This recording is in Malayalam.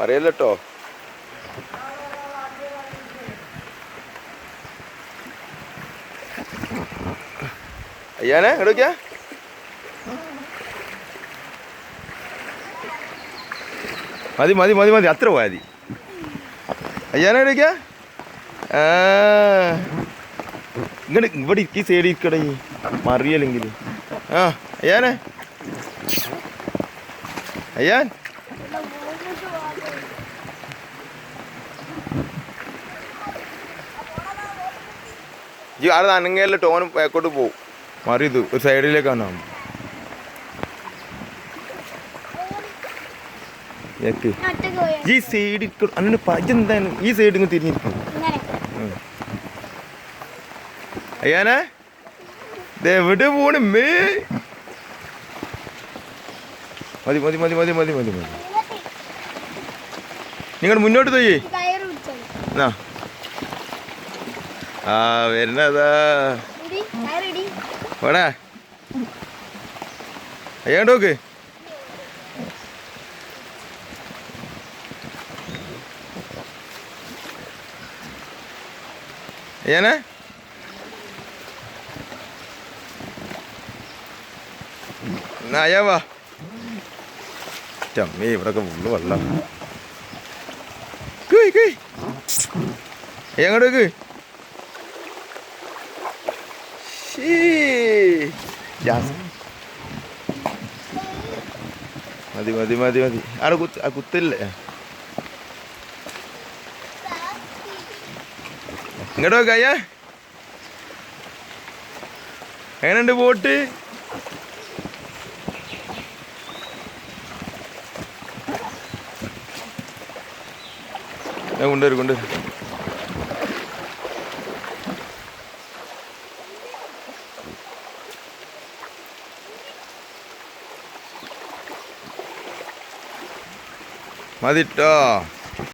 അറിയല്ലോ. അയ്യാനെ എവിടേക്കാ? മതി മതി മതി മതി, അത്ര പോയാൽ മതി. അയ്യാനെ എവിടേക്കാ? ഇങ്ങോട്ട് ഇവിടെ ഈ സൈഡിൽ ഇരിക്കടേ, മറിയല്ലെങ്കിൽ. ആ അയ്യാനെ, അയ്യാൻ ജി അവിടെ അനങ്ങയല്ല, ടോനും ബാക്കോട്ട് പോവും. മറിയത് ഒരു സൈഡിലേക്കാണ്. ഈ സൈഡിൽ അങ്ങനെ പജെന്താണ് ഈ സൈഡിൽ നിന്ന് തിരിഞ്ഞിരിക്കും. അയ്യാനെ എവിടെ പോണ് മേ? മതി മതി മതി മതി മതി മതി മതി. നിങ്ങൾ മുന്നോട്ട് തോയ്യേ. ആ വരുന്നതാ വേടാ. അയ്യാണ്ടോക്ക് അയ്യാനെ. എന്നാ അയ്യാ വാ. ചമ്മി ഇവിടൊക്കെ ഫുള്ള് വെള്ളം. എങ്ങോട്ടേക്ക്? മതി മതി മതി മതി. അവിടെ കുത്തില്ലേ? ഇങ്ങോട്ട് നോക്ക അയ്യാ. എങ്ങനെയുണ്ട് ബോട്ട്? കൊണ്ടുവരും കൊണ്ടുവരും. മതിട്ടോ.